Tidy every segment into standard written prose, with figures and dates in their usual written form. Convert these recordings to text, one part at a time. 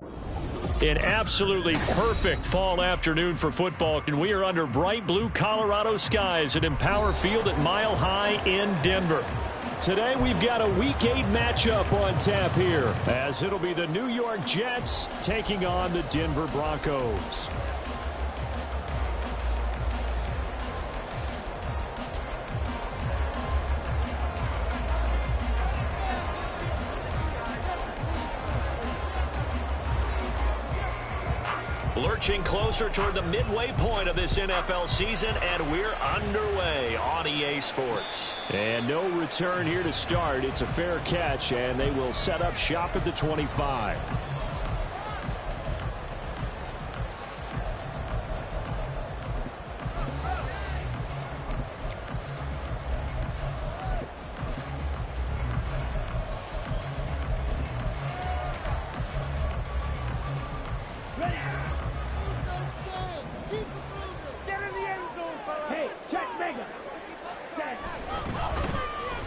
An absolutely perfect fall afternoon for football, and we are under bright blue Colorado skies at Empower Field at Mile High in Denver. Today we've got a Week 8 matchup on tap here, as it'll be the New York Jets taking on the Denver Broncos. Lurching closer toward the midway point of this NFL season, and we're underway on EA Sports. And no return here to start. It's a fair catch, and they will set up shop at the 25.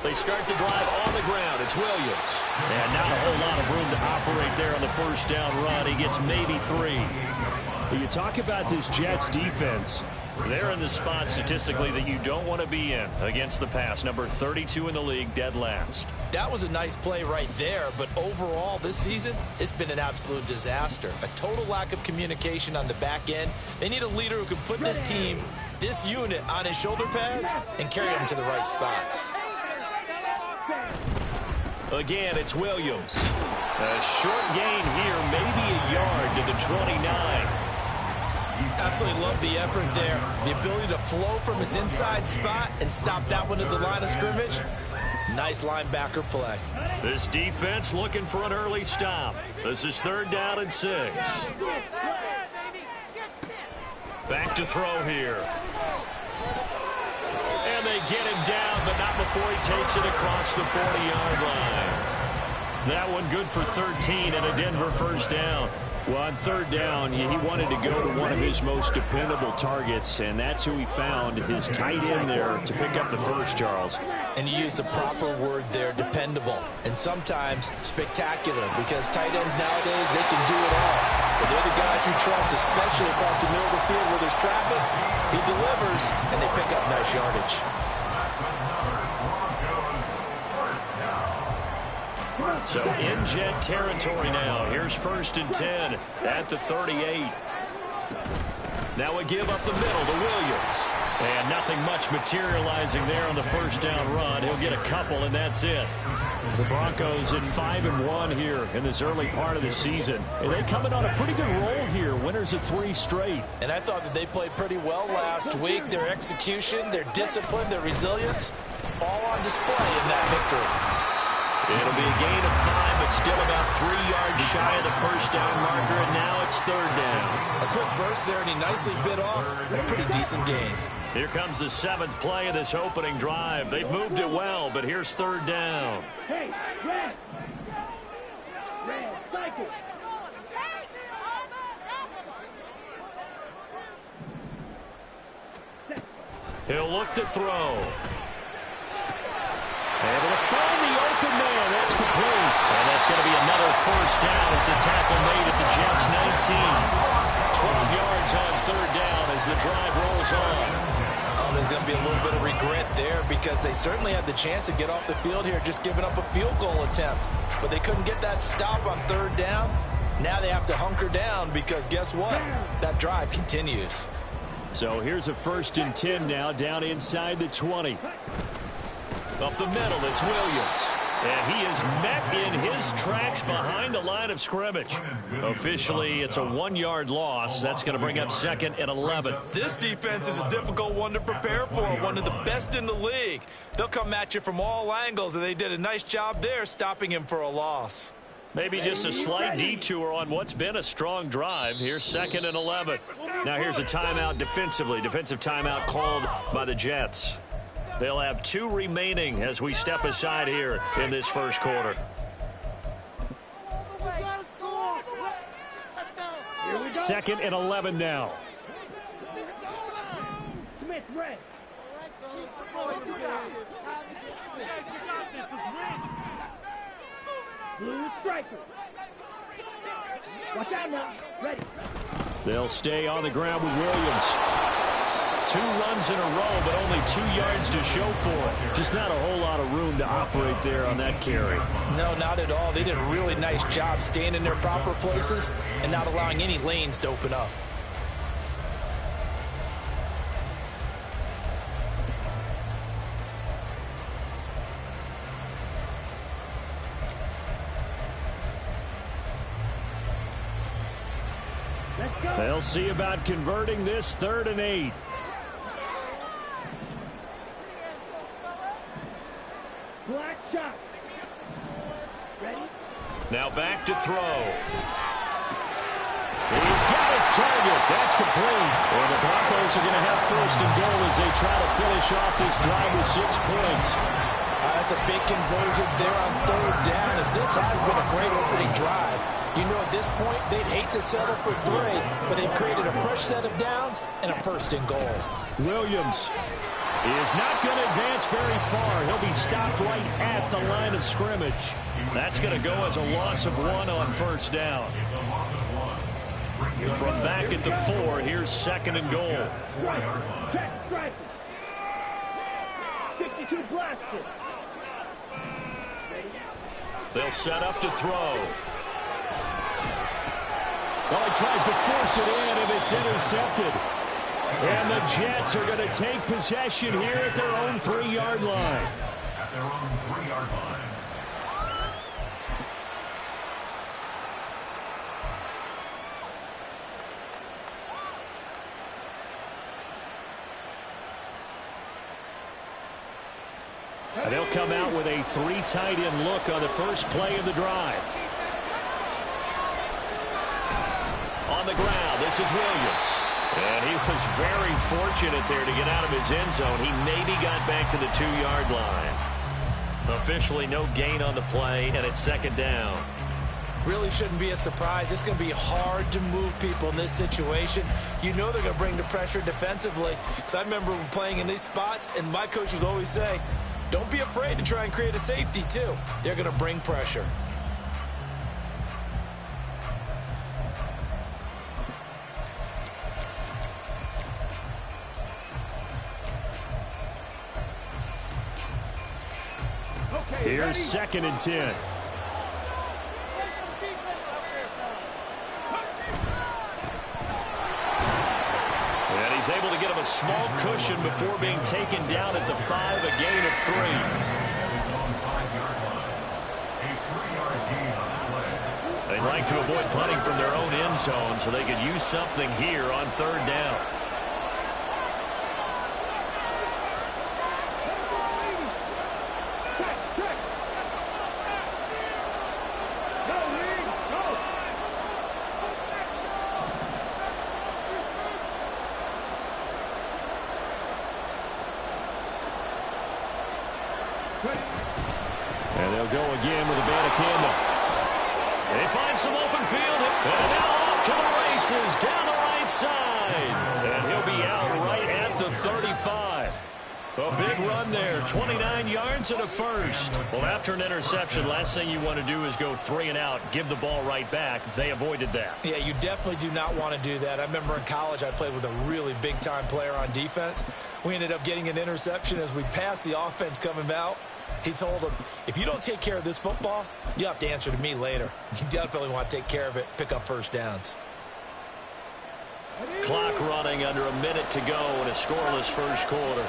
They start the drive on the ground. It's Williams. And not a whole lot of room to operate there on the first down run. He gets maybe 3. You talk about this Jets defense. They're in the spot statistically that you don't want to be in against the pass. Number 32 in the league, dead last. That was a nice play right there, but overall this season, it's been an absolute disaster. A total lack of communication on the back end. They need a leader who can put this team, this unit, on his shoulder pads and carry them to the right spots. Again, it's Williams. A short gain here, maybe a yard to the 29. Absolutely love the effort there. The ability to flow from his inside spot and stop that one at the line of scrimmage. Nice linebacker play. This defense looking for an early stop. This is 3rd down and 6. Back to throw here. And they get him down, but not before he takes it across the 40-yard line. That one good for 13 and a Denver first down. Well, on 3rd down, he wanted to go to one of his most dependable targets, and that's who he found, his tight end there, to pick up the first, Charles. And you used the proper word there, dependable, and sometimes spectacular, because tight ends nowadays, they can do it all. But they're the guys you trust, especially across the middle of the field where there's traffic. He delivers, and they pick up nice yardage. So in Jet territory now. Here's 1st and 10 at the 38. Now we give up the middle to Williams. And nothing much materializing there on the first down run. He'll get a couple, and that's it. The Broncos at 5-1 here in this early part of the season. And they coming on a pretty good roll here. Winners of 3 straight. And I thought that they played pretty well last week. Their execution, their discipline, their resilience, all on display in that victory. It'll be a gain of 5, but still about 3 yards shy of the first down marker, and now it's 3rd down. A quick burst there, and he nicely bit off a pretty decent gain. Here comes the 7th play of this opening drive. They've moved it well, but here's 3rd down. Hey, red! Red, cycle! He'll look to throw. Able to find the open man. That's complete. And that's going to be another first down as the tackle made at the Jets' 19. 12 yards on 3rd down as the drive rolls on. Oh, there's going to be a little bit of regret there because they certainly had the chance to get off the field here, just giving up a field goal attempt. But they couldn't get that stop on 3rd down. Now they have to hunker down because guess what? That drive continues. So here's a 1st and 10 now down inside the 20. Up the middle, it's Williams. And he is met in his tracks behind the line of scrimmage. Officially, it's a 1-yard loss. That's going to bring up 2nd and 11. This defense is a difficult one to prepare for, one of the best in the league. They'll come at you from all angles, and they did a nice job there stopping him for a loss. Maybe just a slight detour on what's been a strong drive. Here's 2nd and 11. Now here's a timeout defensively. Defensive timeout called by the Jets. They'll have 2 remaining as we step aside here in this first quarter. 2nd and 11 now. Smith, red. Blue striker. Watch out now. Ready. They'll stay on the ground with Williams. 2 runs in a row, but only 2 yards to show for it. Just not a whole lot of room to operate there on that carry. No, not at all. They did a really nice job staying in their proper places and not allowing any lanes to open up. They'll see about converting this 3rd and 8. Black shot. Ready? Now back to throw. He's got his target. That's complete. And the Broncos are going to have 1st and goal as they try to finish off this drive with 6 points. That's a big conversion there on 3rd down. And this has been a great opening drive. You know, at this point, they'd hate to settle for 3, but they've created a fresh set of downs and a 1st and goal. Williams is not going to advance very far. He'll be stopped right at the line of scrimmage. That's going to go as a loss of 1 on 1st down. From back at the 4, here's 2nd and goal. Check, strike. 62 blasted. They'll set up to throw. Oh, he tries to force it in, and it's intercepted. And the Jets are going to take possession here at their own 3-yard line. At their own 3-yard line. And they'll come out with a 3 tight end look on the first play of the drive. On the ground, this is Williams. And he was very fortunate there to get out of his end zone. He maybe got back to the 2-yard line. Officially no gain on the play, and it's 2nd down. Really shouldn't be a surprise. It's going to be hard to move people in this situation. You know they're going to bring the pressure defensively. Because I remember playing in these spots, and my coach was always saying, don't be afraid to try and create a safety, too. They're going to bring pressure. Here's 2nd and 10. And he's able to get him a small cushion before being taken down at the 5, a gain of 3. They'd like to avoid punting from their own end zone so they could use something here on 3rd down. And they'll go again with a Bandicanda. They find some open field. And now off to the races down the right side. And he'll be out right at the 35. A big run there, 29 yards and a 1st. Well, after an interception, last thing you want to do is go 3 and out, give the ball right back. They avoided that. Yeah, you definitely do not want to do that. I remember in college I played with a really big-time player on defense. We ended up getting an interception as we passed the offense coming out. He told him, if you don't take care of this football, you have to answer to me later. You definitely want to take care of it, pick up 1st downs. Clock running under a minute to go in a scoreless 1st quarter.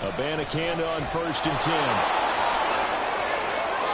Abanikanda on 1st and 10.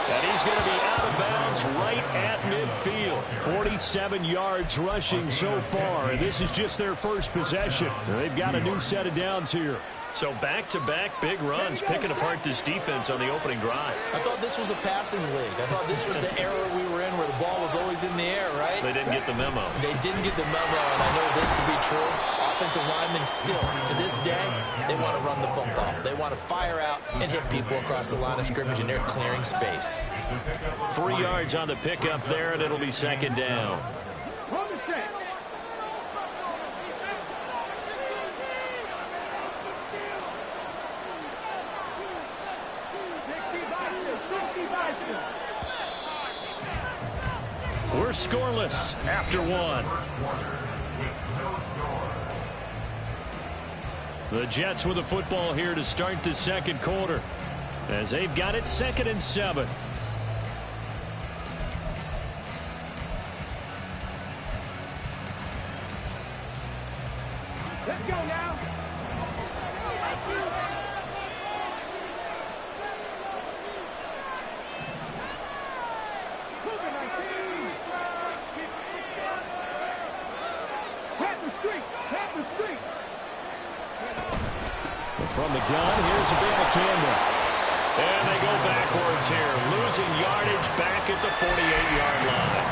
And he's going to be out of bounds right at midfield. 47 yards rushing so far, and this is just their first possession. They've got a new set of downs here. So back-to-back big runs, picking apart this defense on the opening drive. I thought this was a passing league. I thought this was the era we were in where the ball was always in the air, right? They didn't get the memo. They didn't get the memo, and I know this to be true. Offensive linemen still, to this day, they want to run the football. They want to fire out and hit people across the line of scrimmage, and they're clearing space. 3 yards on the pickup there, and it'll be 2nd down. scoreless after one. The Jets with the football here to start the second quarter, as they've got it 2nd and 7. Let's go now. Tap the street. From the gun, here's Abanikanda. And they go backwards here, losing yardage back at the 48-yard line.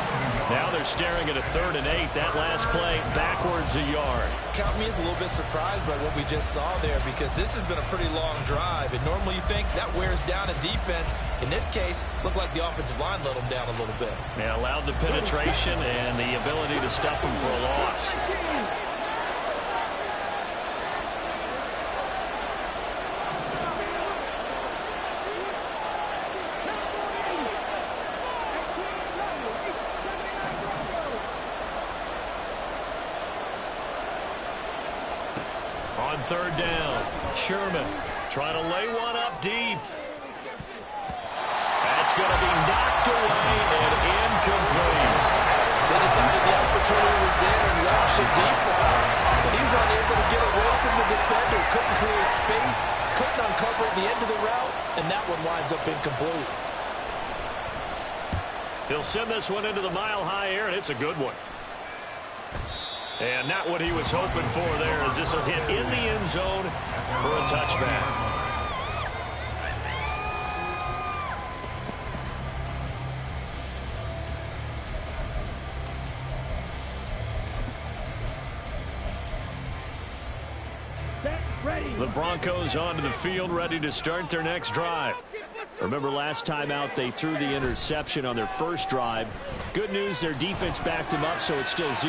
Now they're staring at a 3rd and 8. That last play, backwards a yard. Count me as a little bit surprised by what we just saw there, because this has been a pretty long drive, and normally you think that wears down a defense. In this case, looked like the offensive line let them down a little bit. Yeah, allowed the penetration and the ability to stuff them for a loss. On 3rd down, Sherman trying to lay one up deep. That's going to be knocked away and incomplete. They decided the opportunity was there and launched a deep one, but he was unable to get away from the defender. Couldn't create space, couldn't uncover at the end of the route, and that one winds up incomplete. He'll send this one into the mile-high air, and it's a good one. And not what he was hoping for there, as this will hit in the end zone for a touchback. The Broncos onto the field, ready to start their next drive. Remember last time out, they threw the interception on their first drive. Good news, their defense backed them up, so it's still 0-0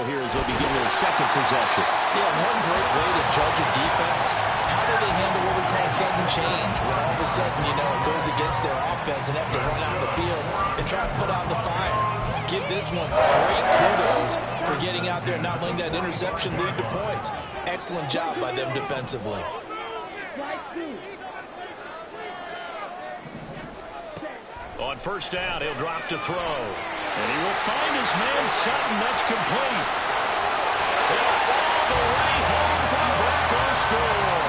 here as they begin their second possession. Yeah, one great way to judge a defense. How do they handle what we call sudden change? When all of a sudden, you know, it goes against their offense and have to run out the field and try to put out the fire. Give this one great kudos for getting out there and not letting that interception lead to points. Excellent job by them defensively. On 1st down, he'll drop to throw. And he will find his man Sutton. That's complete. All the way home for the Broncos score.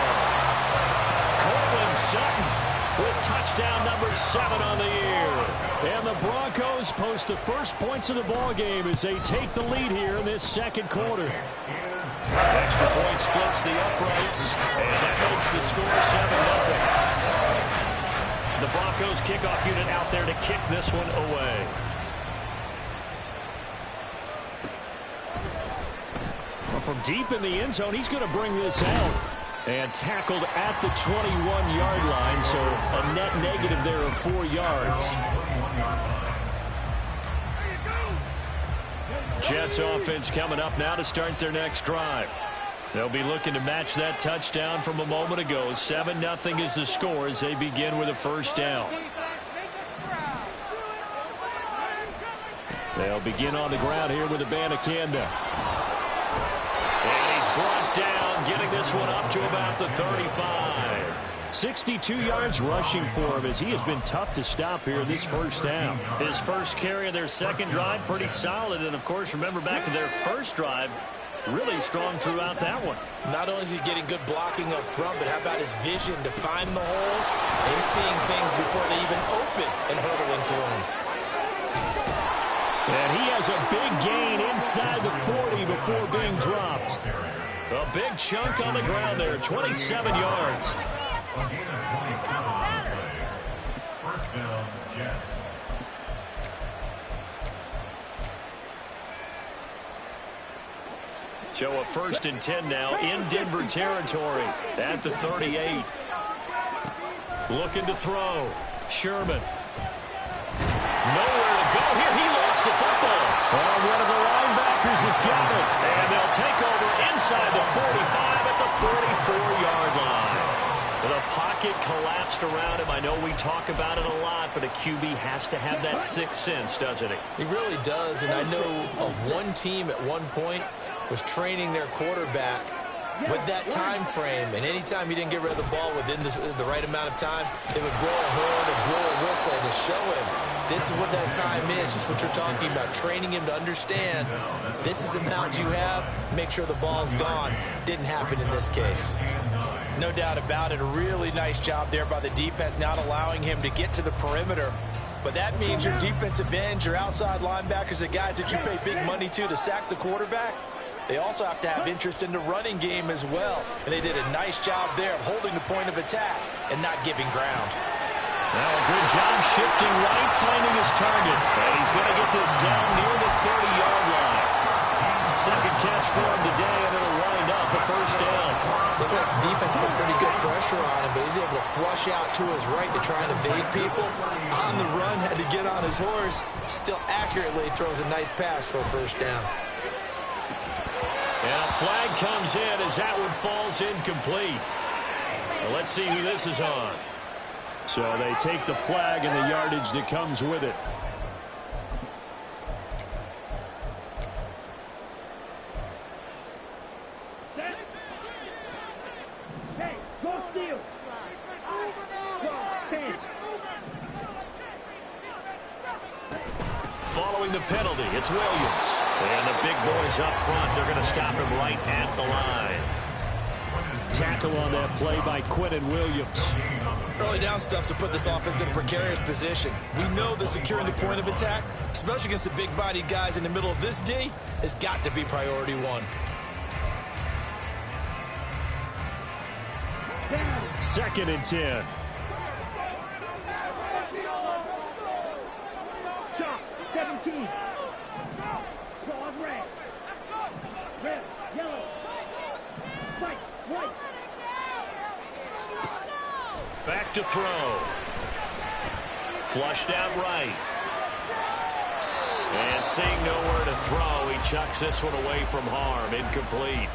Cortland Sutton with touchdown number 7 on the year. And the Broncos post the first points of the ball game as they take the lead here in this second quarter. Extra point splits the uprights, and that makes the score 7-0. The Broncos kickoff unit out there to kick this one away. Well, from deep in the end zone, he's going to bring this out. And tackled at the 21-yard line, so a net negative there of 4 yards. Jets offense coming up now to start their next drive. They'll be looking to match that touchdown from a moment ago. 7-0 is the score as they begin with a 1st down. They'll begin on the ground here with Abanikanda. And he's brought down, getting this one up to about the 35. 62 yards rushing for him as he has been tough to stop here in this 1st down. His first carry of their second drive, pretty solid. And, of course, remember back to their first drive, really strong throughout that one. Not only is he getting good blocking up front, but how about his vision to find the holes? He's seeing things before they even open and hurdling through them. And he has a big gain inside the 40 before being dropped. A big chunk on the ground there, 27 yards. A gain of 27 on the play. 1st down, Jets. So a 1st and 10 now in Denver territory at the 38. Looking to throw. Sherman. Nowhere to go here. He lost the football. Well, one of the linebackers has got it. And they'll take over inside the 45 at the 44-yard line. The pocket collapsed around him. I know we talk about it a lot, but a QB has to have that sixth sense, doesn't he? He really does, and I know of one team at one point was training their quarterback with that time frame, and anytime he didn't get rid of the ball within the right amount of time, they would blow a horn or blow a whistle to show him this is what that time is, just what you're talking about, training him to understand this is the amount you have, make sure the ball's gone. Didn't happen in this case. No doubt about it. A really nice job there by the defense, not allowing him to get to the perimeter. But that means your defensive ends, your outside linebackers, the guys that you pay big money to sack the quarterback, they also have to have interest in the running game as well. And they did a nice job there of holding the point of attack and not giving ground. Well, a good job shifting right, finding his target. And he's going to get this down near the 30-yard line. Second catch for him today, and it'll wind up a first down. Looked like the defense put pretty good pressure on him, but he's able to flush out to his right to try and evade people. On the run, had to get on his horse. Still accurately throws a nice pass for a first down. And a flag comes in as that one falls incomplete. Well, let's see who this is on. So they take the flag and the yardage that comes with it. Hey, go steal. Following the penalty, it's Williams. And the big boys up front, they're going to stop him right at the line. Tackle on that play by Quinnen Williams. Early down stuff to put this offense in a precarious position. We know that securing the point of attack, especially against the big-bodied guys in the middle of this D, has got to be priority one. Second and 10. Shot, 17. Claws red. Red, yellow. White, white. Back to throw. Flushed out right. And seeing nowhere to throw, he chucks this one away from harm. Incomplete.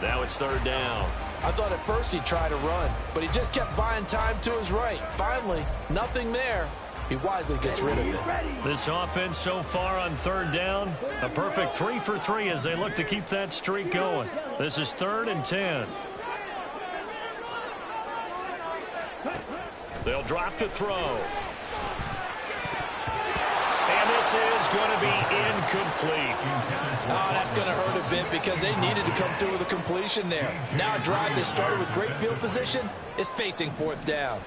Now it's third down. I thought at first he'd try to run, but he just kept buying time to his right. Finally, nothing there. He wisely gets rid of it. This offense so far on third down, a perfect 3 for 3 as they look to keep that streak going. This is 3rd and 10. They'll drop to throw. And this is going to be incomplete. Oh, that's going to hurt a bit because they needed to come through with a completion there. Now a drive that started with great field position is facing fourth down.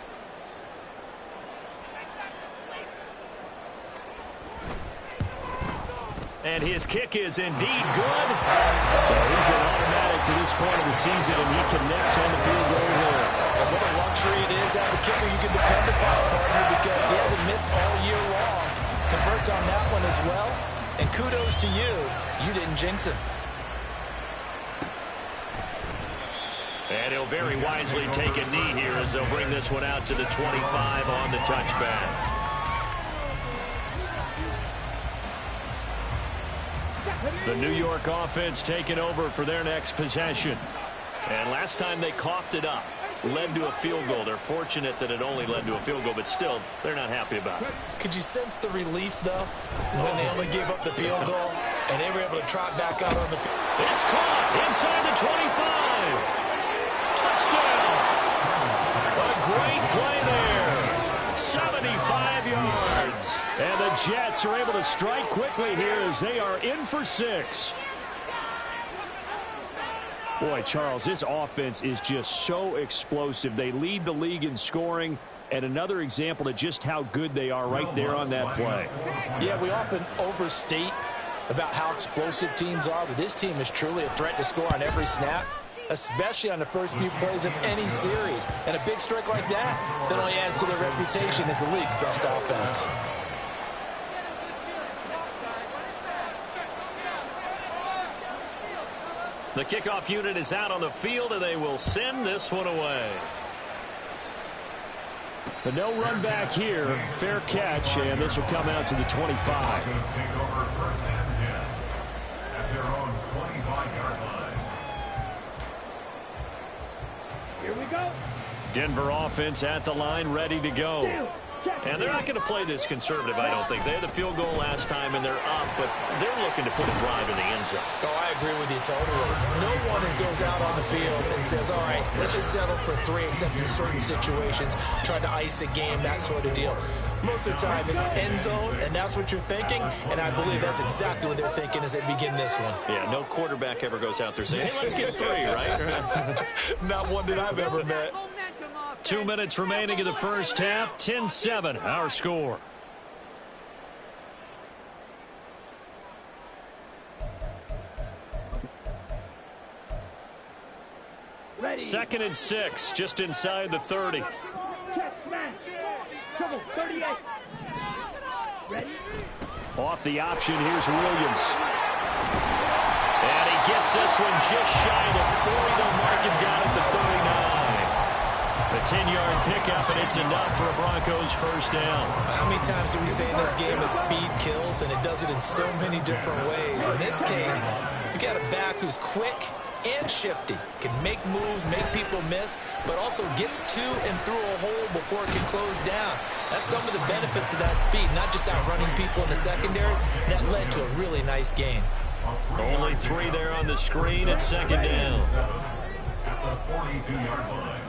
And his kick is indeed good. So he's been automatic to this point of the season, and he connects on the field goal here. And what a luxury it is to have a kicker you can depend upon, partner, because he hasn't missed all year long. Converts on that one as well. And kudos to you. You didn't jinx him. And he'll very wisely take a knee here as they'll bring this one out to the 25 on the touchback. The New York offense taking over for their next possession. And last time they coughed it up, led to a field goal. They're fortunate that it only led to a field goal, but still, they're not happy about it. Could you sense the relief, though, when they only gave up the field goal and they were able to trot back out on the field? It's caught inside the 25. Touchdown. What a great play there. 75 yards. And the Jets are able to strike quickly here as they are in for 6. Boy, Charles, this offense is just so explosive. They lead the league in scoring, and another example of just how good they are right there on that play. Yeah, we often overstate about how explosive teams are, but this team is truly a threat to score on every snap, especially on the first few plays of any series. And a big strike like that only adds to their reputation as the league's best offense. The kickoff unit is out on the field, and they will send this one away. But no run back here. Fair catch, and this will come out to the 25. Take over 1st and 10 at their own 25-yard line. Here we go. Denver offense at the line, ready to go. And they're not going to play this conservative, I don't think. They had the field goal last time, and they're up, but they're looking to put a drive in the end zone. Oh, I agree with you totally. No one goes out on the field and says, all right, let's just settle for 3, except in certain situations, try to ice a game, that sort of deal. Most of the time, it's end zone, and that's what you're thinking, and I believe that's exactly what they're thinking as they begin this one. Yeah, no quarterback ever goes out there saying, hey, let's get 3, right? Not one that I've ever met. 2 minutes remaining in the first half, 10-7, our score. Ready. 2nd and 6, just inside the 30. Check, smash. Trouble, 38. Ready. Off the option, here's Williams. And he gets this one just shy of the 40. They'll mark him down at the 39. A 10-yard pickup, and it's enough for a Broncos first down. How many times do we say in this game that speed kills, and it does it in so many different ways? In this case, you've got a back who's quick and shifty, can make moves, make people miss, but also gets to and through a hole before it can close down. That's some of the benefits of that speed, not just outrunning people in the secondary. That led to a really nice gain. Only 3 there on the screen at 2nd down. At the 42-yard line.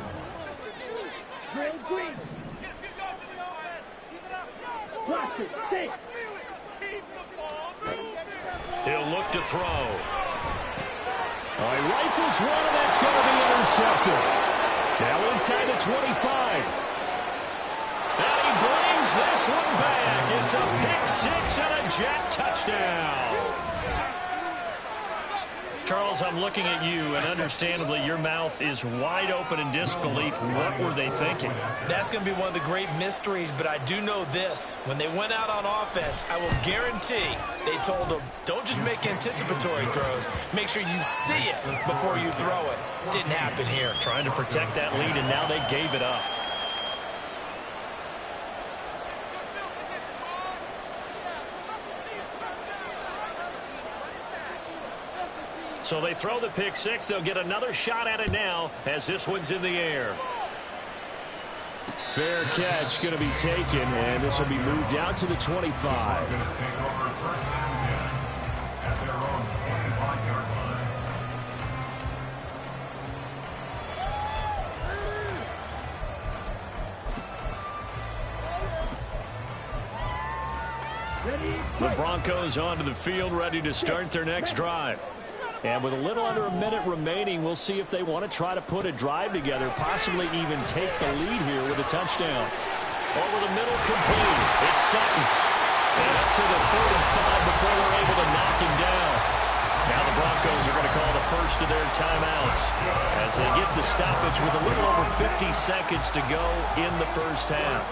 Drill green. Watch it. Stay. He'll look to throw. He rifles one, and that's going to be intercepted. Now inside the 25. And he brings this one back. It's a pick 6 and a Jet touchdown. Charles, I'm looking at you, and understandably, your mouth is wide open in disbelief. What were they thinking? That's going to be one of the great mysteries, but I do know this. When they went out on offense, I will guarantee they told them, don't just make anticipatory throws. Make sure you see it before you throw it. Didn't happen here. Trying to protect that lead, and now they gave it up. So they throw the pick 6. They'll get another shot at it now as this one's in the air. Fair catch going to be taken, and this will be moved out to the 25. At their own 25-yard line. The Broncos onto the field, ready to start their next drive. And with a little under a minute remaining, we'll see if they want to try to put a drive together, possibly even take the lead here with a touchdown. Over the middle, complete. It's Sutton. And up to the 35 before they're able to knock him down. Now the Broncos are going to call the first of their timeouts as they get the stoppage with a little over 50 seconds to go in the first half.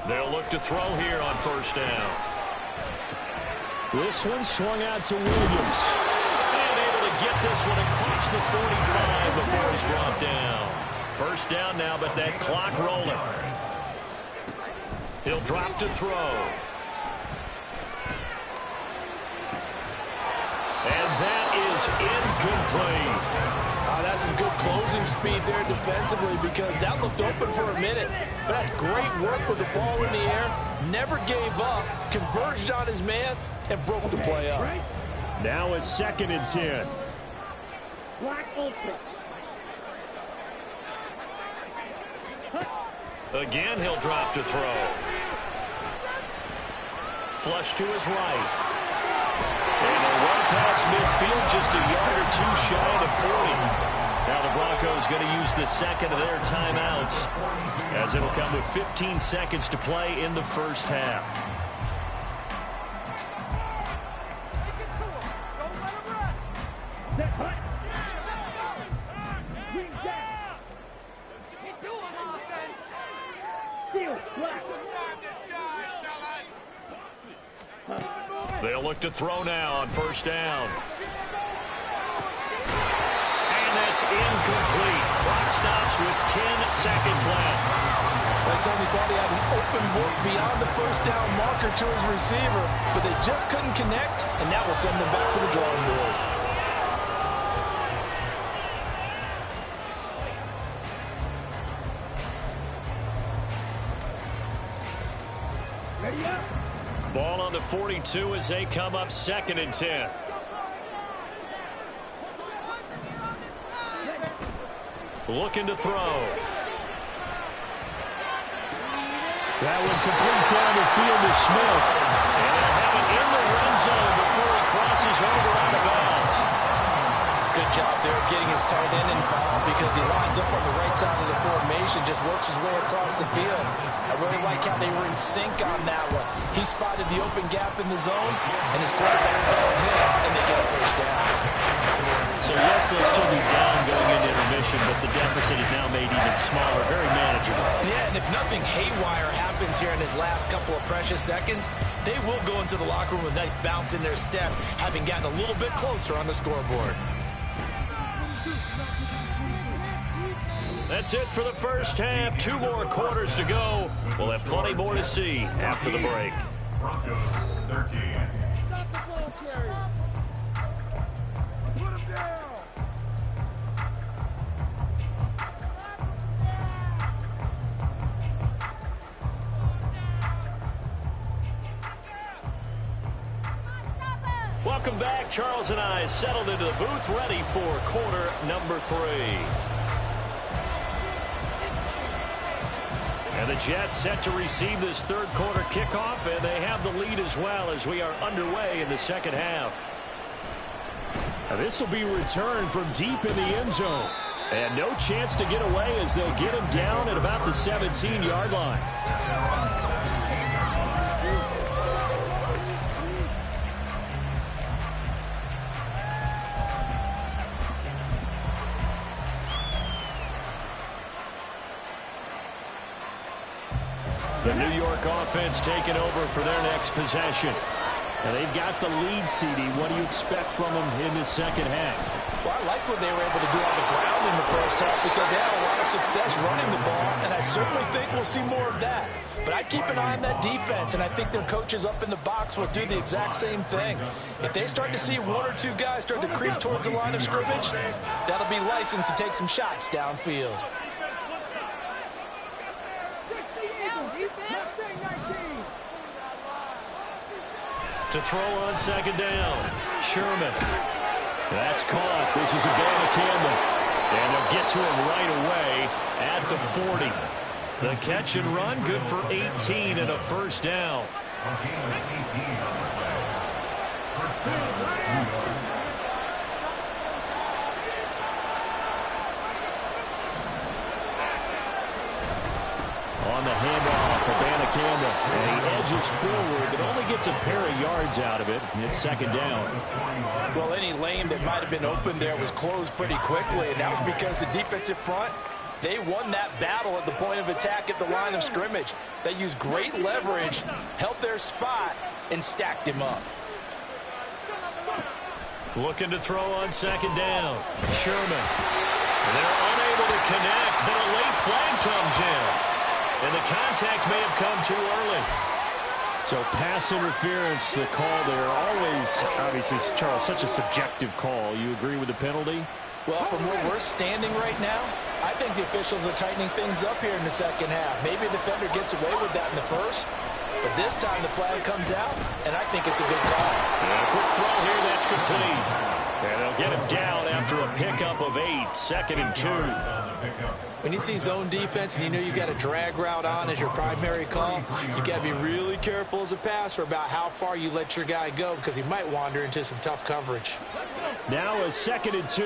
They'll look to throw here on first down. This one swung out to Williams. And able to get this one across the 45 before he's brought down. First down now, but that clock rolling. He'll drop to throw. And that is incomplete. That's some good closing speed there defensively because that looked open for a minute. But that's great work with the ball in the air. Never gave up, converged on his man, and broke the play up. Now it's 2nd and 10. Black ultra. Again, he'll drop to throw. Flush to his right. And a run past midfield, just a yard or 2 shy of 40. Now the Broncos going to use the second of their timeouts as it'll come with 15 seconds to play in the first half. They'll look to throw now on first down. And that's incomplete. Clock stops with 10 seconds left. They certainly thought he had an open look beyond the first down marker to his receiver, but they just couldn't connect, and that will send them back to the drawing board. Ready up. Ball on the 42 as they come up 2nd and 10. Looking to throw. That one complete down the field to Smith. And they'll have it in the red zone before he crosses over out of bounds. Good job there of getting his tight end involved because he lines up on the right side of the formation, just works his way across the field. I really like how they were in sync on that one. He spotted the open gap in the zone, and his quarterback followed him, and they get a first down. So, yes, they'll still be down going into intermission, but the deficit is now made even smaller, very manageable. Yeah, and if nothing haywire happens here in his last couple of precious seconds, they will go into the locker room with a nice bounce in their step, having gotten a little bit closer on the scoreboard. That's it for the first half. 2 more quarters to go. We'll have plenty more to see after the break. Broncos 13. Welcome back. Charles and I settled into the booth, ready for quarter number 3. And the Jets set to receive this third quarter kickoff, and they have the lead as well as we are underway in the second half. And this will be returned from deep in the end zone. And no chance to get away as they'll get him down at about the 17-yard line. The New York offense taking over for their next possession. And they've got the lead, CD. What do you expect from them in the second half? Well, I like what they were able to do on the ground in the first half because they had a lot of success running the ball, and I certainly think we'll see more of that. But I'd keep an eye on that defense, and I think their coaches up in the box will do the exact same thing. If they start to see 1 or 2 guys start to creep towards the line of scrimmage, that'll be licensed to take some shots downfield. To throw on second down, Sherman. That's caught. This is a Campbell. And they'll get to him right away at the 40. The catch and run, good for 18 and a first down. First down, New York. On the handoff for Campbell. And he edges forward, but only gets a pair of yards out of it. And it's second down. Well, any lane that might have been open there was closed pretty quickly, and that was because the defensive front, they won that battle at the point of attack at the line of scrimmage. They used great leverage, held their spot, and stacked him up. Looking to throw on second down. Sherman. They're unable to connect, but a late flag comes in. And the contact may have come too early. So pass interference, the call there. Always, obviously, Charles, such a subjective call. You agree with the penalty? Well, from where we're standing right now, I think the officials are tightening things up here in the second half. Maybe a defender gets away with that in the first, but this time the flag comes out, and I think it's a good call. And a quick throw here, that's complete. And they'll get him down after a pickup of 8, 2nd and 2. When you see zone defense and you know you got a drag route on as your primary call, you got to be really careful as a passer about how far you let your guy go because he might wander into some tough coverage. Now a 2nd and 2.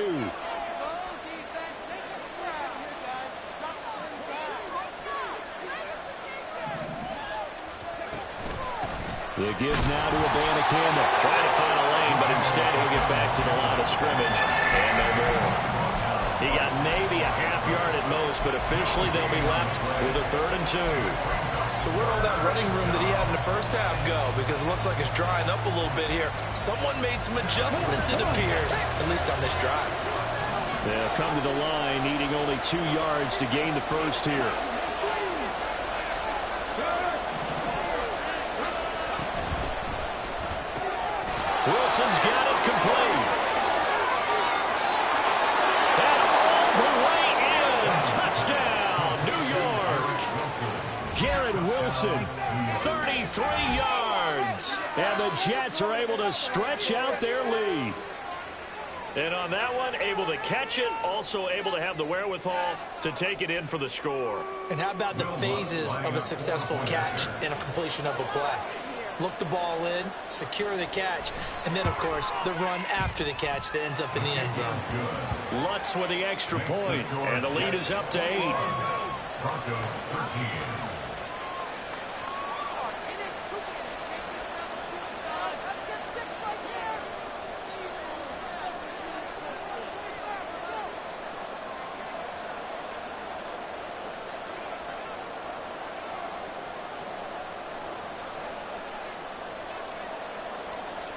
The give now to Campbell. Trying to find a lane, but instead he'll get back to the line of scrimmage. And no more. He got maybe a half yard at most, but officially they'll be left with a 3rd and 2. So where'd all that running room that he had in the first half go? Because it looks like it's drying up a little bit here. Someone made some adjustments, it appears, at least on this drive. They'll come to the line, needing only 2 yards to gain the first here. Wilson's got it complete. And all the way in. Touchdown, New York. Garrett Wilson, 33 yards. And the Jets are able to stretch out their lead. And on that one, able to catch it, also able to have the wherewithal to take it in for the score. And how about the phases of a successful catch and a completion of a play? Look the ball in, secure the catch, and then, of course, the run after the catch that ends up in the end zone. Lutz with the extra point, and the lead is up to 8. Broncos 13.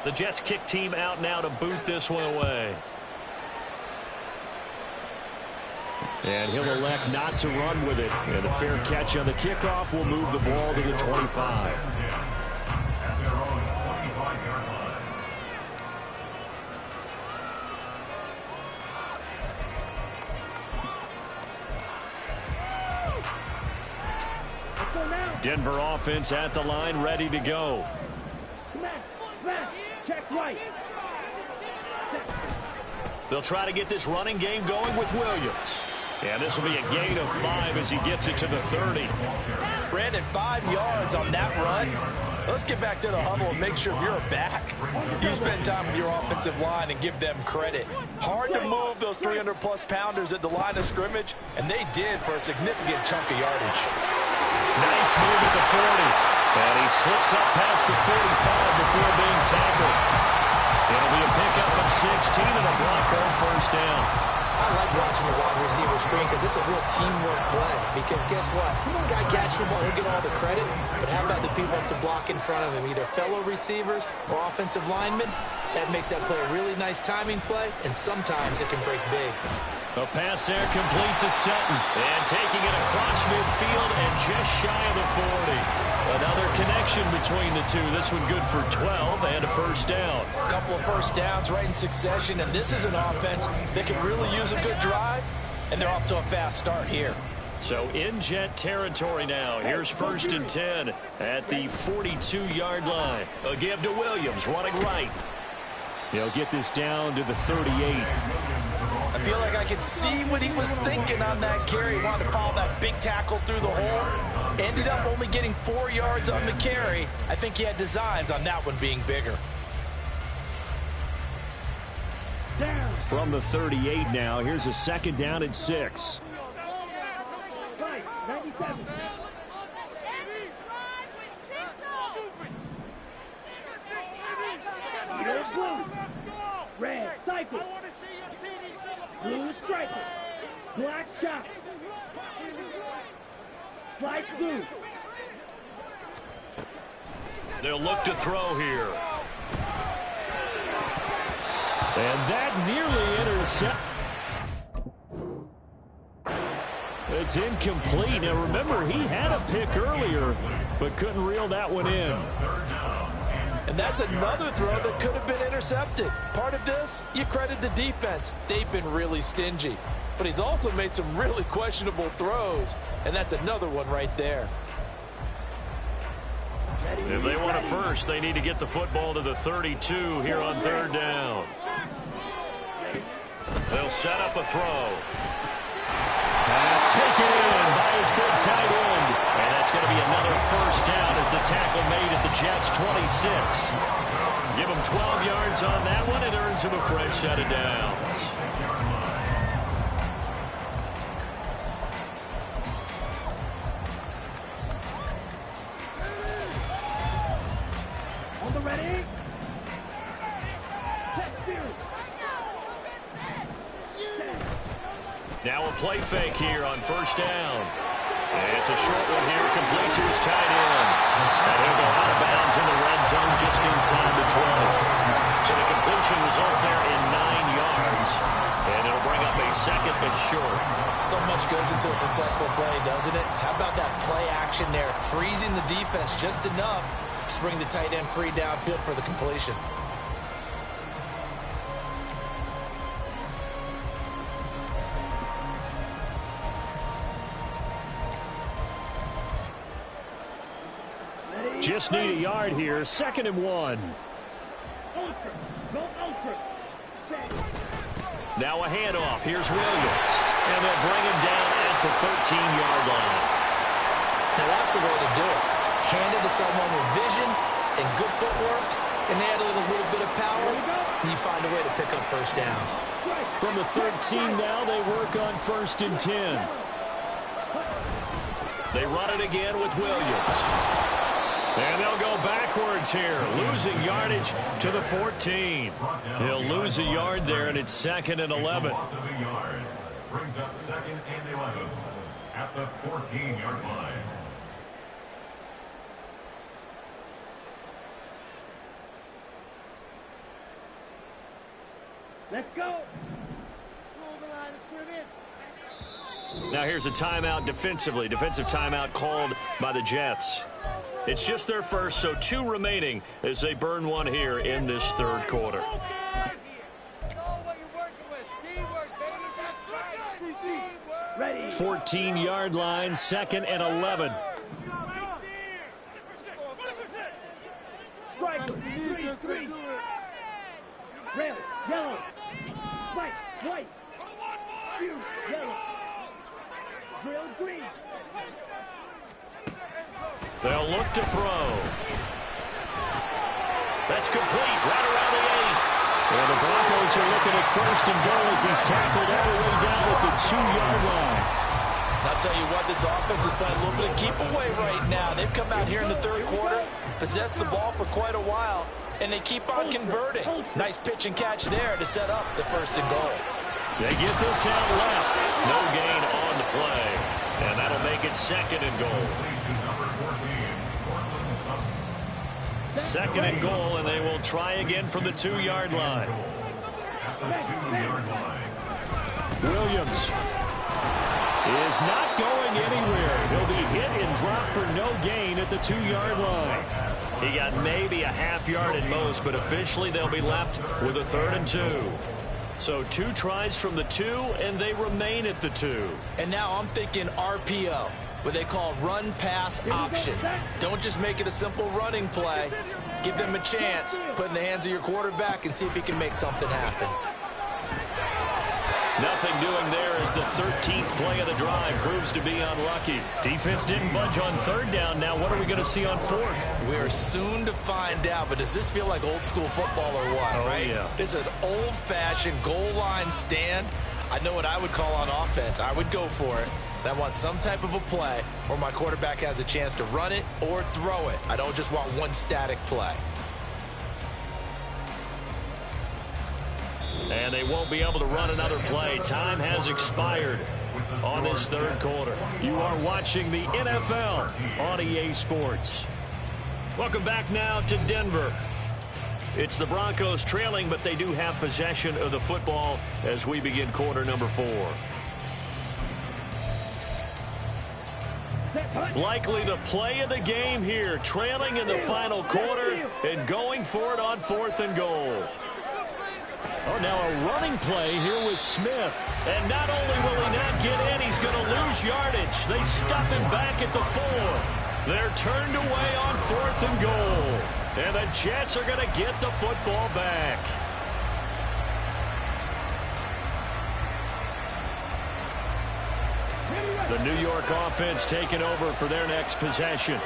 The Jets kick team out now to boot this one away. And he'll elect not to run with it. And a fair catch on the kickoff will move the ball to the 25. At their own 25-yard line. Let's go now. Denver offense at the line, ready to go. Smash, smash. Check right. They'll try to get this running game going with Williams. And this will be a gain of 5 as he gets it to the 30. Brandon, 5 yards on that run. Let's get back to the huddle and make sure if you're a back, you spend time with your offensive line and give them credit. Hard to move those 300-plus pounders at the line of scrimmage, and they did for a significant chunk of yardage. Nice move at the 40. And he slips up past the 45 before being tackled. It'll be a pickup of 16 and a Bronco first down. I like watching the wide receiver screen because it's a real teamwork play. Because guess what? Guy catching the ball, he'll get all the credit. But how about the people to block in front of him, either fellow receivers or offensive linemen? That makes that play a really nice timing play, and sometimes it can break big. A pass there complete to Sutton. And taking it across midfield and just shy of the 40. Another connection between the two. This one good for 12 and a first down. A couple of first downs right in succession, and this is an offense that can really use a good drive, and they're off to a fast start here. So in Jet territory now. Here's first and 10 at the 42-yard line. A give to Williams, running right. He'll get this down to the 38. I feel like I could see what he was thinking on that carry. He wanted to follow that big tackle through the hole. Ended up only getting 4 yards on the carry. I think he had designs on that one being bigger. Down. From the 38 now, here's a second down and 6. Right. 97. Yellow blue. Red cycle. Blue stripe. Black shot. Light blue. They'll look to throw here. And that nearly intercepted. It's incomplete. Now remember, he had a pick earlier, but couldn't reel that one in. And that's another throw that could have been intercepted. Part of this, you credit the defense. They've been really stingy. But he's also made some really questionable throws, and that's another one right there. If they want a first, they need to get the football to the 32 here on third down. They'll set up a throw. Pass taken in by his big tight end. And that's going to be another first down as the tackle made at the Jets' 26. Give him 12 yards on that one. It earns him a fresh set of downs. On the ready. Set series. Now a play fake here on first down. And it's a short one here, complete to his tight end. And he'll go out of bounds in the red zone just inside the 20. So the completion results there in 9 yards. And it'll bring up a second and short. So much goes into a successful play, doesn't it? How about that play action there, freezing the defense just enough to bring the tight end free downfield for the completion. Just need a yard here. 2nd and 1. Ultra. Go ultra. Now a handoff. Here's Williams. And they'll bring him down at the 13-yard line. Now that's the way to do it. Hand it to someone with vision and good footwork, and add a little bit of power, and you find a way to pick up first downs. From the 13 now, they work on 1st and 10. They run it again with Williams. And they'll go backwards here, losing yardage to the 14. He'll lose a yard there, and it's 2nd and 11. Brings up 2nd and 11 at the 14-yard line. Let's go. Now here's a timeout defensively. Defensive timeout called by the Jets. It's just their first, so 2 remaining as they burn one here in this 3rd quarter. 14-yard line, 2nd and 11. Striker. 3. Red. Yellow. White. White. Yellow. Drill green. They'll look to throw. That's complete right around the 8. And the Broncos are looking at 1st and goal as he's tackled all the way down at the 2-yard line. I'll tell you what, this offense is playing a little bit of keep away right now. They've come out here in the 3rd quarter, possessed the ball for quite a while, and they keep on converting. Nice pitch and catch there to set up the 1st and goal. They get this out left. No gain on the play. And that'll make it 2nd and goal. 2nd and goal, and they will try again from the 2-yard line. Williams is not going anywhere. He'll be hit and dropped for no gain at the 2-yard line. He got maybe a half yard at most, but officially they'll be left with a 3rd and 2. So 2 tries from the 2, and they remain at the 2. And now I'm thinking RPO, what they call run pass option. Don't just make it a simple running play. Give them a chance. Put it in the hands of your quarterback and see if he can make something happen. Nothing doing there as the 13th play of the drive proves to be unlucky. Defense didn't budge on 3rd down. Now what are we going to see on 4th? We are soon to find out, but does this feel like old school football or what, right? Yeah. This is an old-fashioned goal line stand. I know what I would call on offense. I would go for it. I want some type of a play where my quarterback has a chance to run it or throw it. I don't just want one static play. And they won't be able to run another play. Time has expired on this 3rd quarter. You are watching the NFL on EA Sports. Welcome back now to Denver. It's the Broncos trailing, but they do have possession of the football as we begin quarter number 4. Likely the play of the game here, trailing in the final quarter and going for it on 4th and goal. Oh, now a running play here with Smith. And not only will he not get in, he's going to lose yardage. They stuff him back at the 4. They're turned away on 4th and goal. And the Jets are going to get the football back. The New York offense taking over for their next possession.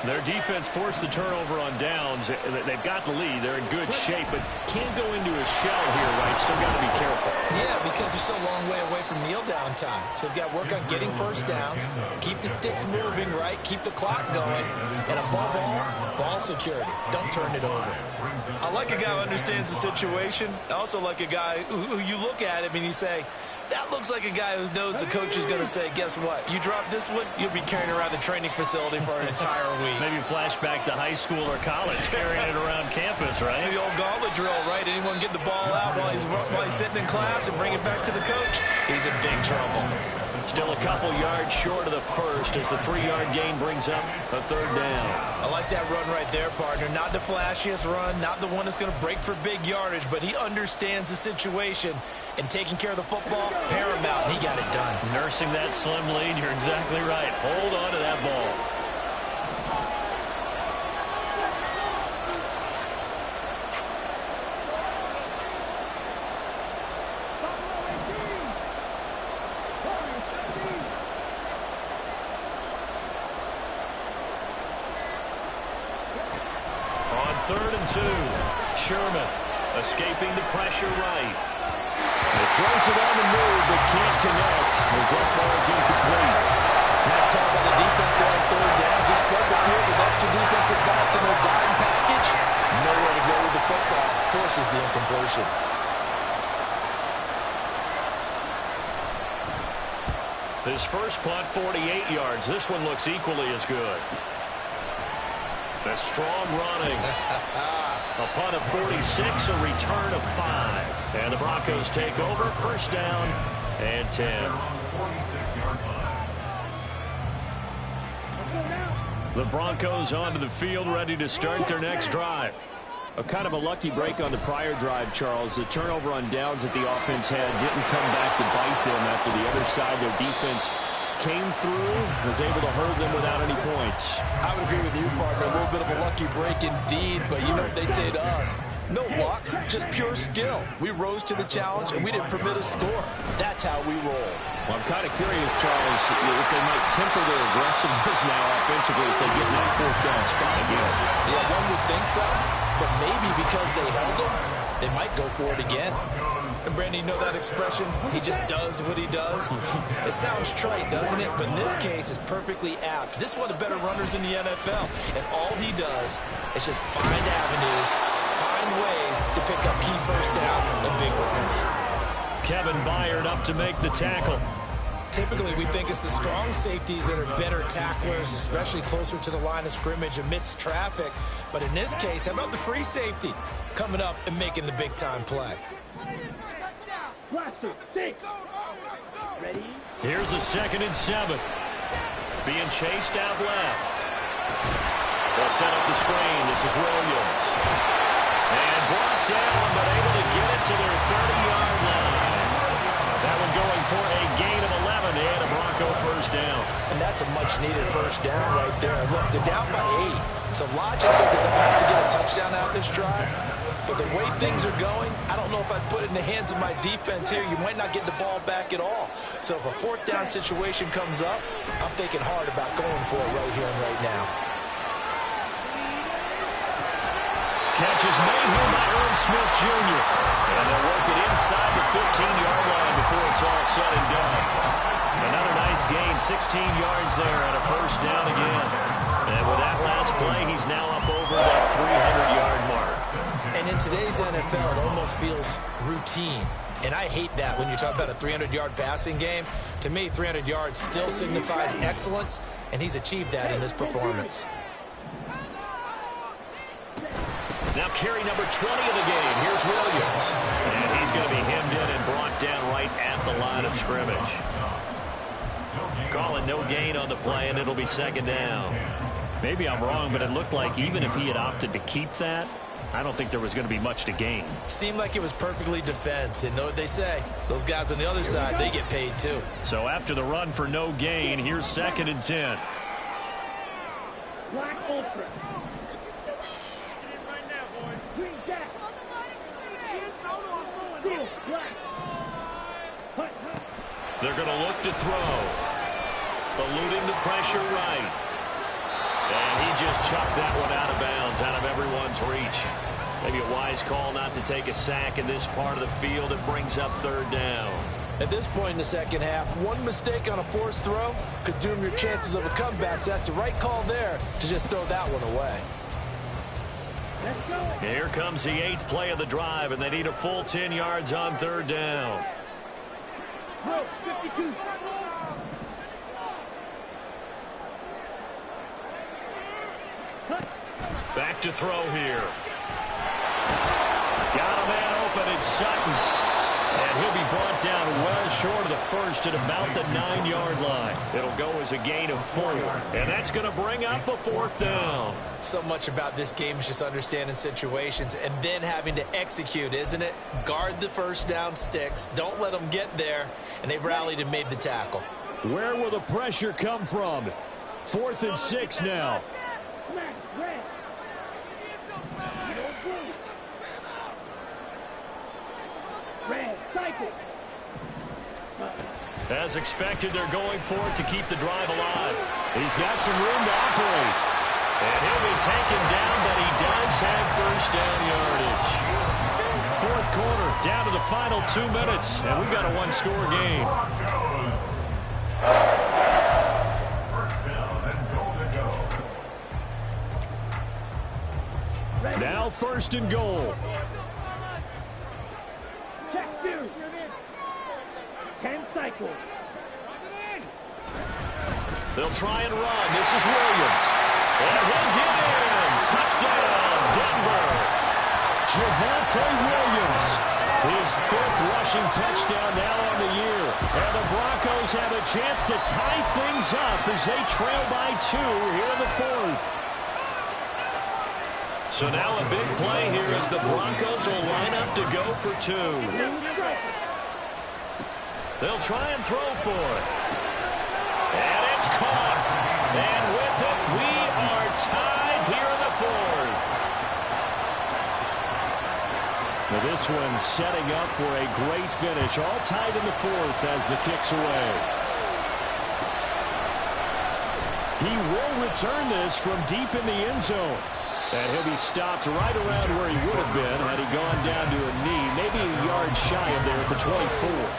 Their defense forced the turnover on downs. They've got the lead. They're in good shape, but can't go into a shell here, right? Still got to be careful. Yeah, because they're still a long way away from kneel down time. So they've got to work on getting first downs, keep the sticks moving, right? Keep the clock going. And above all, ball security. Don't turn it over. I like a guy who understands the situation. I also like a guy who you look at him and you say, that looks like a guy who knows the coach is going to say, guess what? You drop this one, you'll be carrying around the training facility for an entire week. Maybe flashback to high school or college, carrying it around campus, right? Maybe old gauntlet drill, right? Anyone get the ball out while he's sitting in class and bring it back to the coach? He's in big trouble. Still a couple yards short of the first as the 3-yard gain brings up a 3rd down. I like that run right there, partner. Not the flashiest run, not the one that's going to break for big yardage, but he understands the situation. And taking care of the football, paramount, and he got it done. Nursing that slim lead, you're exactly right. Hold on to that ball. 2. Sherman escaping the pressure right. He throws it on the move, but can't connect as that falls incomplete. Nice call by the defense there on third down. Just flood the field with extra defensive backs in their dime package. Nowhere to go with the football. Forces the incompletion. His first punt, 48 yards. This one looks equally as good. A strong running. A punt of 46, a return of 5. And the Broncos take over. First down and 10. The Broncos onto the field, ready to start their next drive. A kind of a lucky break on the prior drive, Charles. The turnover on downs that the offense had didn't come back to bite them after the other side. Their defense came through, was able to hold them without any points. I would agree with you, partner. A little bit of a lucky break indeed, but you know what they'd say to us. No luck, just pure skill. We rose to the challenge, and we didn't permit a score. That's how we roll. Well, I'm kind of curious, Charles, if they might temper their aggressiveness now offensively if they get in that fourth down spot again. Yeah, one would think so, but maybe because they held them, they might go for it again. And Brandon, you know that expression? He just does what he does. It sounds trite, doesn't it? But in this case, it's perfectly apt. This is one of the better runners in the NFL. And all he does is just find avenues, find ways to pick up key first downs and big runs. Kevin Byard up to make the tackle. Typically, we think it's the strong safeties that are better tacklers, especially closer to the line of scrimmage amidst traffic. But in this case, how about the free safety coming up and making the big-time play? Blaster, 6. Ready? Here's a 2nd and 7. Being chased out left. They'll set up the screen. This is Williams. And brought down, but able to get it to their 30-yard line. That one going for a gain of 11 and a Bronco first down. And that's a much-needed first down right there. Look, they're down by 8. So logic says they don't have to get a touchdown out of this drive. But the way things are going, I don't know if I'd put it in the hands of my defense here. You might not get the ball back at all. So if a fourth down situation comes up, I'm thinking hard about going for it right here and right now. Catch is made here by Irv Smith Jr. And they'll work it inside the 15-yard line before it's all said and done. Another nice gain, 16 yards there and a first down again. And with that last play, he's now up over that 300-yard mark. And in today's NFL, it almost feels routine. And I hate that when you talk about a 300-yard passing game. To me, 300 yards still signifies excellence, and he's achieved that in this performance. Now carry number 20 of the game. Here's Williams. And he's going to be hemmed in and brought down right at the line of scrimmage. Calling no gain on the play, and it'll be 2nd down. Maybe I'm wrong, but it looked like even if he had opted to keep that, I don't think there was going to be much to gain. Seemed like it was perfectly defense. And know what they say? Those guys on the other side, they get paid too. So after the run for no gain, here's 2nd and 10. Black Ultra. Green Jack. Steel Black. Hut, hut. They're going to look to throw. Eluding the pressure right. And he just chucked that one out of bounds, out of everyone's reach. Maybe a wise call not to take a sack in this part of the field. It brings up 3rd down. At this point in the second half, one mistake on a forced throw could doom your chances of a comeback. So that's the right call there to just throw that one away. Let's go. Here comes the 8th play of the drive, and they need a full 10 yards on 3rd down. Bro, 52. Back to throw here. Got a man open. It's Sutton. And he'll be brought down well short of the first at about the 9-yard line. It'll go as a gain of 4. And that's going to bring up a 4th down. So much about this game is just understanding situations and then having to execute, isn't it? Guard the first down sticks. Don't let them get there. And they rallied and made the tackle. Where will the pressure come from? 4th and 6 now. Black, red. Red, cycle. As expected, they're going for it to keep the drive alive. He's got some room to operate. And he'll be taken down, but he does have first down yardage. Fourth quarter, down to the final 2 minutes, and we've got a one-score game. First down and goal to go. Now first and goal. Check 2. 10 cycles. They'll try and run. This is Williams. And he'll get in. Touchdown, Denver. Javonte Williams. His 5th rushing touchdown now on the year. And the Broncos have a chance to tie things up as they trail by 2 here in the 4th. So now a big play here as the Broncos will line up to go for 2. They'll try and throw for it. And it's caught. And with it, we are tied here in the 4th. Now this one setting up for a great finish. All tied in the 4th as the kick's away. He will return this from deep in the end zone. And he'll be stopped right around where he would have been had he gone down to a knee, maybe a yard shy of there at the 24.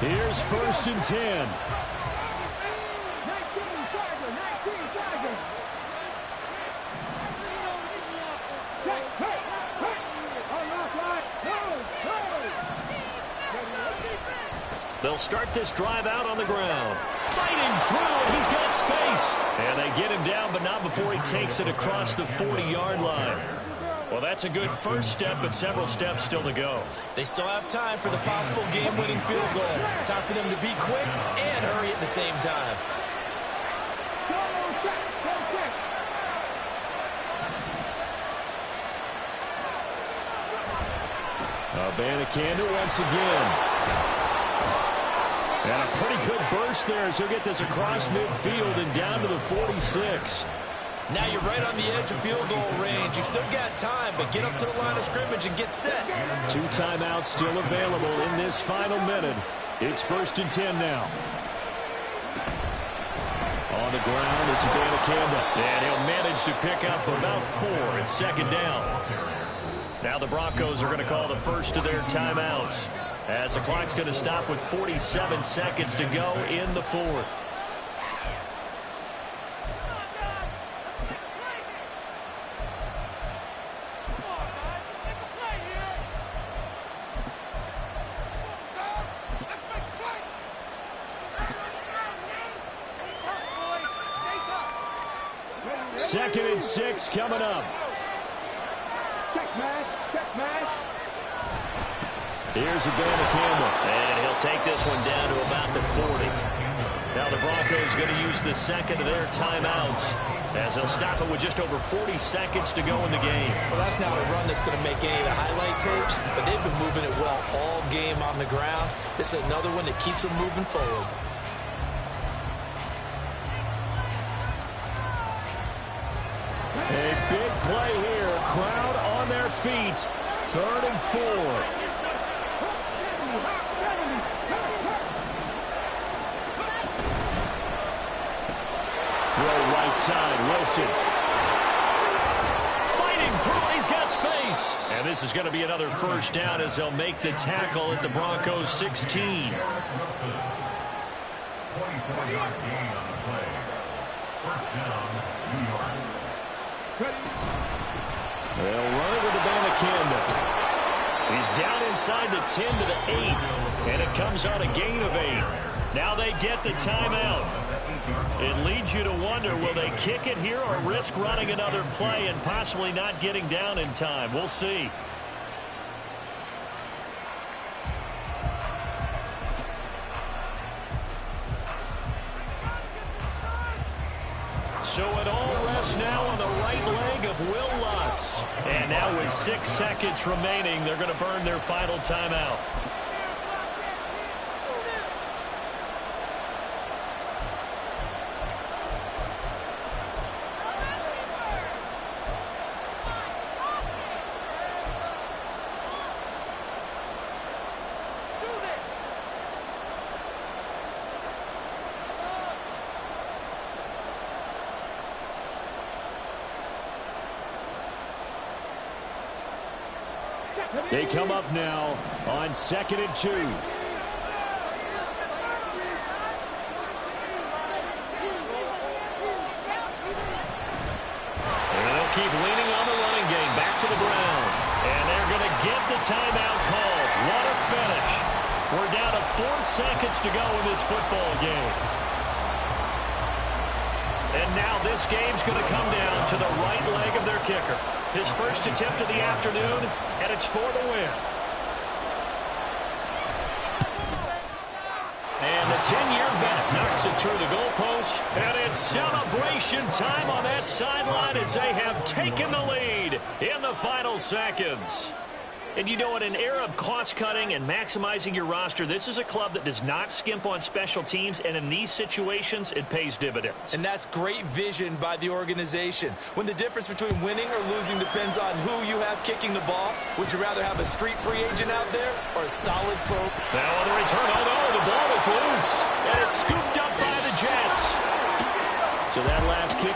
Here's first and 10. 19 Tiger, 19 Tiger. Check, hey, hey. Unlock line. They'll start this drive out on the ground. Fighting through, and he's got space. And they get him down, but not before he takes it across the 40-yard line. Well, that's a good first step, but several steps still to go. They still have time for the possible game-winning field goal. Time for them to be quick and hurry at the same time. Abanikanda once again. And a pretty good burst there as he'll get this across midfield and down to the 46. Now you're right on the edge of field goal range. You've still got time, but get up to the line of scrimmage and get set. 2 timeouts still available in this final minute. It's first and 10 now. On the ground, it's Abanikanda. And he'll manage to pick up about 4. It's second down. Now the Broncos are going to call the first of their timeouts, as the clock's going to stop with 47 seconds to go in the 4th. Second and 6 coming up. Check match. Here's Abanikanda. And he'll take this one down to about the 40. Now the Broncos going to use the second of their timeouts, as they'll stop it with just over 40 seconds to go in the game. Well, that's not a run that's going to make any of the highlight tapes, but they've been moving it well all game on the ground. This is another one that keeps them moving forward. A big play here. Crowd on their feet. 3rd and 4. Throw right side. Wilson. Fighting through. He's got space. And this is going to be another first down as they'll make the tackle at the Broncos 16. 24-yard gain on the play. First down, New York. They'll run it with Abanikanda. He's down inside the 10 to the 8, and it comes on a gain of 8. Now they get the timeout. It leads you to wonder, will they kick it here or risk running another play and possibly not getting down in time? We'll see. So it all rests now on the right leg of Will Lutz. And now with 6 seconds remaining, they're going to burn their final timeout. They come up now on 2nd and 2. Keep leaning on the running game. Back to the ground. And they're going to get the timeout called. What a finish. We're down to 4 seconds to go in this football game. And now this game's going to come down to the right leg of their kicker. His first attempt of the afternoon, and it's for the win. And the 10-year vet knocks it through the goalpost. And it's celebration time on that sideline as they have taken the lead in the final seconds. And you know, in an era of cost-cutting and maximizing your roster, this is a club that does not skimp on special teams, and in these situations, it pays dividends. And that's great vision by the organization. When the difference between winning or losing depends on who you have kicking the ball, would you rather have a street free agent out there or a solid pro? Now on the return, oh no, the ball is loose. And it's scooped up by the Jets. So that last kick